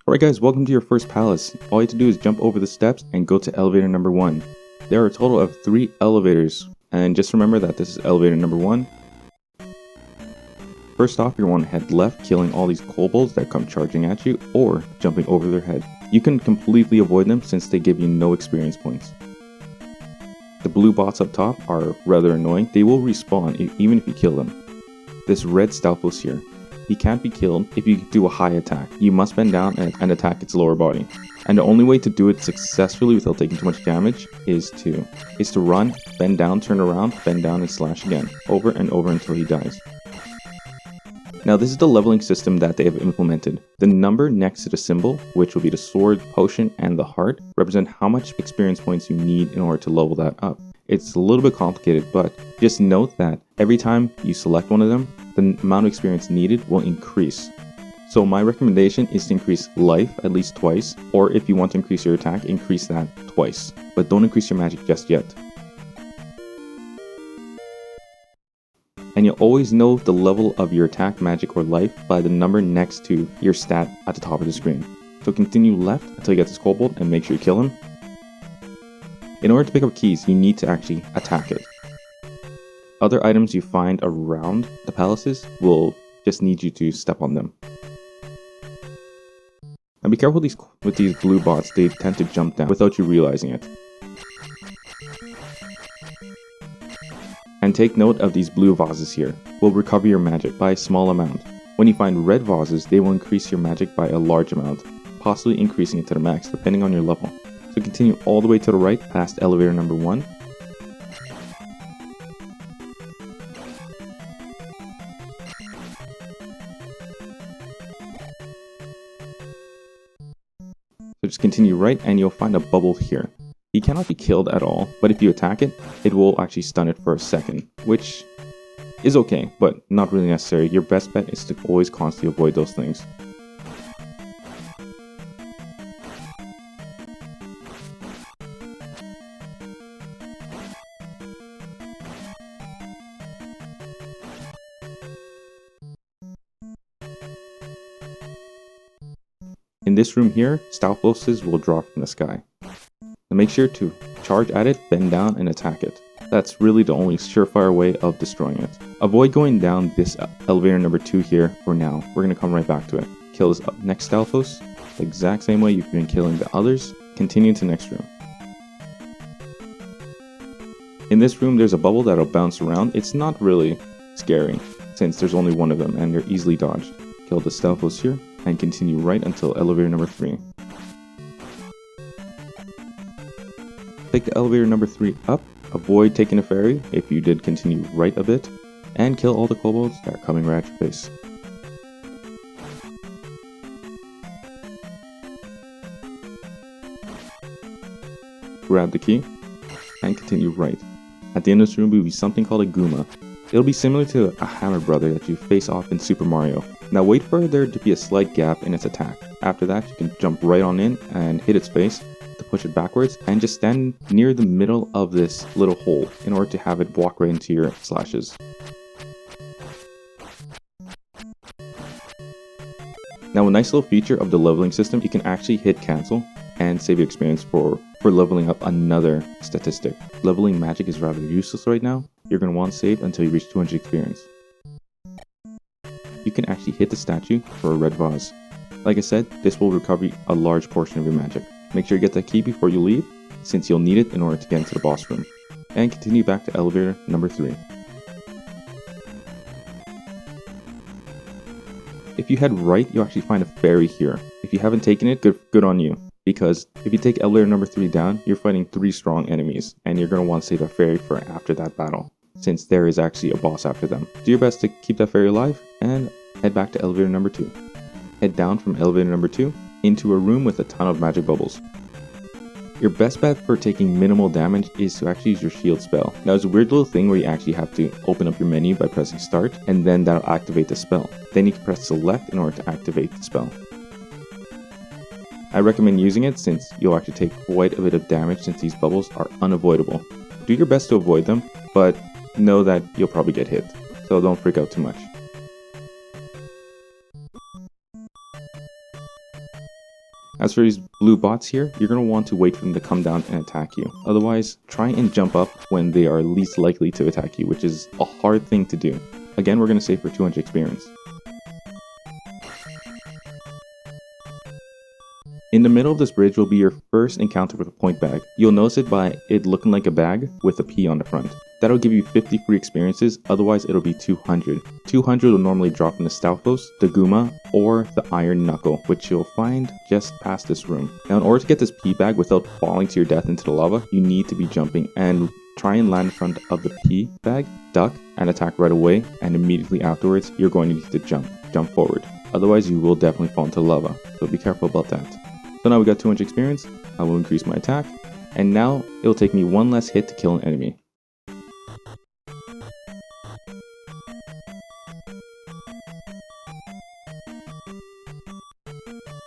Alright guys, welcome to your first palace. All you have to do is jump over the steps and go to elevator number 1. There are a total of 3 elevators, and just remember that this is elevator number 1. First off, you want to head left, killing all these kobolds that come charging at you, or jumping over their head. You can completely avoid them since they give you no experience points. The blue bots up top are rather annoying. They will respawn even if you kill them. This red Stalfos here, he can't be killed if you do a high attack. You must bend down and attack its lower body. And the only way to do it successfully without taking too much damage is to run, bend down, turn around, bend down, and slash again, over and over until he dies. Now this is the leveling system that they have implemented. The number next to the symbol, which will be the sword, potion, and the heart, represent how much experience points you need in order to level that up. It's a little bit complicated, but just note that every time you select one of them, the amount of experience needed will increase. So my recommendation is to increase life at least twice, or if you want to increase your attack, increase that twice. But don't increase your magic just yet. And you'll always know the level of your attack, magic, or life by the number next to your stat at the top of the screen. So continue left until you get this kobold and make sure you kill him. In order to pick up keys, you need to actually attack it. Other items you find around the palaces will just need you to step on them. And be careful with these blue bots, they tend to jump down without you realizing it. And take note of these blue vases here, will recover your magic by a small amount. When you find red vases, they will increase your magic by a large amount, possibly increasing it to the max depending on your level. So continue all the way to the right past elevator number 1. So just continue right and you'll find a bubble here. He cannot be killed at all, but if you attack it, it will actually stun it for a second, which is okay, but not really necessary. Your best bet is to always constantly avoid those things. In this room here, Stalfoses will drop from the sky. So make sure to charge at it, bend down, and attack it. That's really the only surefire way of destroying it. Avoid going down this elevator number 2 here for now. We're going to come right back to it. Kill this next Stalfos, the exact same way you've been killing the others. Continue to the next room. In this room, there's a bubble that'll bounce around. It's not really scary, since there's only one of them and they're easily dodged. Kill the Stalfos here, and continue right until elevator number 3. Take the elevator number 3 up, avoid taking a ferry if you did continue right a bit, and kill all the kobolds that are coming right at your face. Grab the key, and continue right. At the end of this room will be something called a Gooma. It'll be similar to a Hammer Brother that you face off in Super Mario. Now wait for there to be a slight gap in its attack. After that you can jump right on in and hit its face to push it backwards, and just stand near the middle of this little hole in order to have it walk right into your slashes. Now a nice little feature of the leveling system, you can actually hit cancel and save your experience for leveling up another statistic. Leveling magic is rather useless right now. You're going to want to save until you reach 200 experience. You can actually hit the statue for a red vase. Like I said, this will recover a large portion of your magic. Make sure you get that key before you leave, since you'll need it in order to get into the boss room. And continue back to elevator number 3. If you head right, you'll actually find a ferry here. If you haven't taken it, good on you. Because if you take elevator number 3 down, you're fighting 3 strong enemies, and you're going to want to save a ferry for after that battle, since there is actually a boss after them. Do your best to keep that ferry alive, and head back to elevator number 2. Head down from elevator number 2 into a room with a ton of magic bubbles. Your best bet for taking minimal damage is to actually use your shield spell. Now it's a weird little thing where you actually have to open up your menu by pressing start, and then that'll activate the spell. Then you can press select in order to activate the spell. I recommend using it since you'll actually take quite a bit of damage since these bubbles are unavoidable. Do your best to avoid them, but know that you'll probably get hit, so don't freak out too much. As for these blue bots here, you're going to want to wait for them to come down and attack you. Otherwise, try and jump up when they are least likely to attack you, which is a hard thing to do. Again, we're going to save for 200 experience. In the middle of this bridge will be your first encounter with a point bag. You'll notice it by it looking like a bag with a P on the front. That'll give you 50 free experiences, otherwise it'll be 200. 200 will normally drop in the Stalfos, the Guma, or the Iron Knuckle, which you'll find just past this room. Now in order to get this P bag without falling to your death into the lava, you need to be jumping and try and land in front of the P bag, duck, and attack right away, and immediately afterwards you're going to need to jump forward. Otherwise you will definitely fall into lava, so be careful about that. So now we got 200 experience, I will increase my attack, and now it'll take me one less hit to kill an enemy.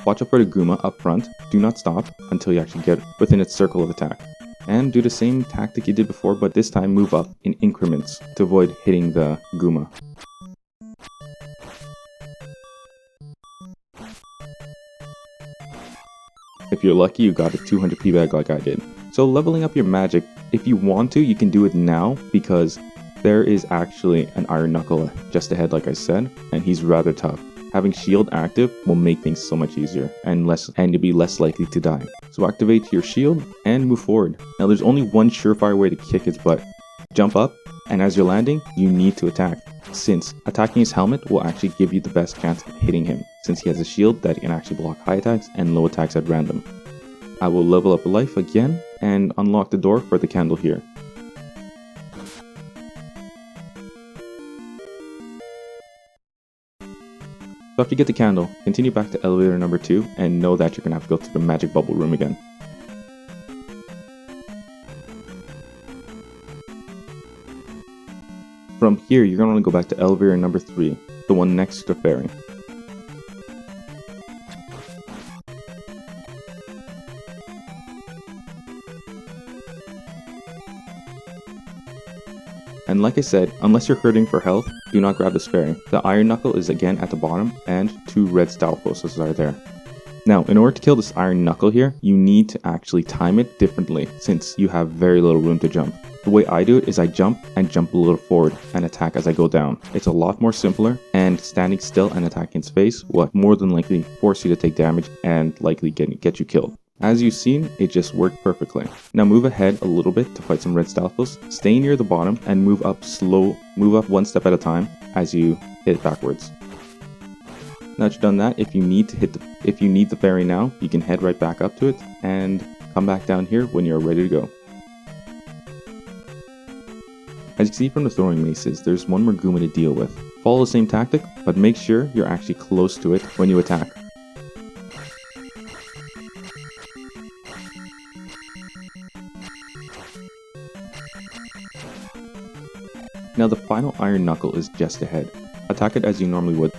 Watch out for the Guma up front, do not stop until you actually get within its circle of attack. And do the same tactic you did before, but this time move up in increments to avoid hitting the Guma. If you're lucky, you got a 200 P bag like I did. So leveling up your magic, if you want to, you can do it now because there is actually an Iron Knuckle just ahead like I said, and he's rather tough. Having shield active will make things so much easier and you'll be less likely to die. So activate your shield and move forward. Now there's only one surefire way to kick his butt. Jump up, and as you're landing, you need to attack, since attacking his helmet will actually give you the best chance of hitting him, since he has a shield that can actually block high attacks and low attacks at random. I will level up life again and unlock the door for the candle here. So after you get the candle, continue back to elevator number 2 and know that you're going to have to go through the magic bubble room again. From here, you're going to want to go back to elevator number 3, the one next to the ferry. And like I said, unless you're hurting for health, do not grab this fairy. The Iron Knuckle is again at the bottom, and 2 red Stalfos are there. Now, in order to kill this Iron Knuckle here, you need to actually time it differently, since you have very little room to jump. The way I do it is I jump and jump a little forward and attack as I go down. It's a lot more simpler, and standing still and attacking its face will more than likely force you to take damage and likely get you killed. As you've seen, it just worked perfectly. Now move ahead a little bit to fight some red Stalfos, stay near the bottom and move up one step at a time as you hit backwards. Now that you've done that, if you need the fairy now, you can head right back up to it and come back down here when you're ready to go. As you can see from the throwing maces, there's one more Guma to deal with. Follow the same tactic, but make sure you're actually close to it when you attack. Now the final Iron Knuckle is just ahead. Attack it as you normally would.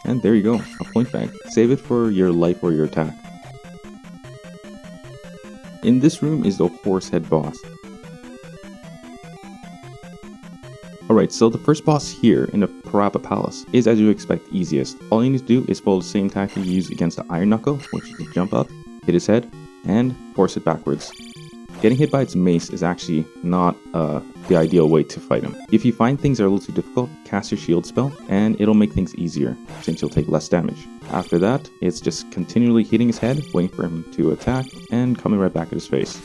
And there you go, a point bag. Save it for your life or your attack. In this room is the Horsehead boss. Alright, so the first boss here in the Parapa Palace is, as you expect, easiest. All you need to do is follow the same tactic you used against the Iron Knuckle, which is to jump up, hit his head, and force it backwards. Getting hit by its mace is actually not the ideal way to fight him. If you find things are a little too difficult, cast your shield spell and it'll make things easier since you'll take less damage. After that, it's just continually hitting his head, waiting for him to attack, and coming right back at his face.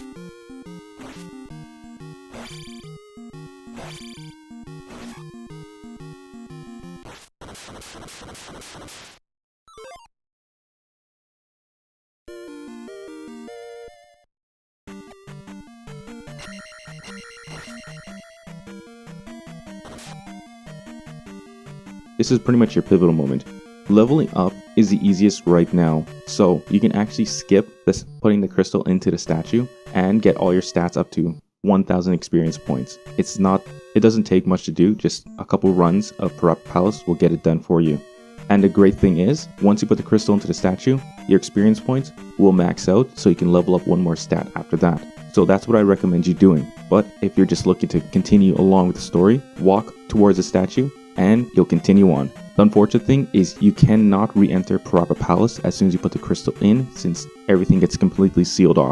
This is pretty much your pivotal moment. Leveling up is the easiest right now, so you can actually skip this putting the crystal into the statue and get all your stats up to 1000 experience points. It doesn't take much to do, just a couple runs of Parapa Palace will get it done for you. And the great thing is, once you put the crystal into the statue, your experience points will max out so you can level up one more stat after that. So that's what I recommend you doing. But if you're just looking to continue along with the story, walk towards the statue, and you'll continue on. The unfortunate thing is you cannot re-enter Parapa Palace as soon as you put the crystal in, since everything gets completely sealed off.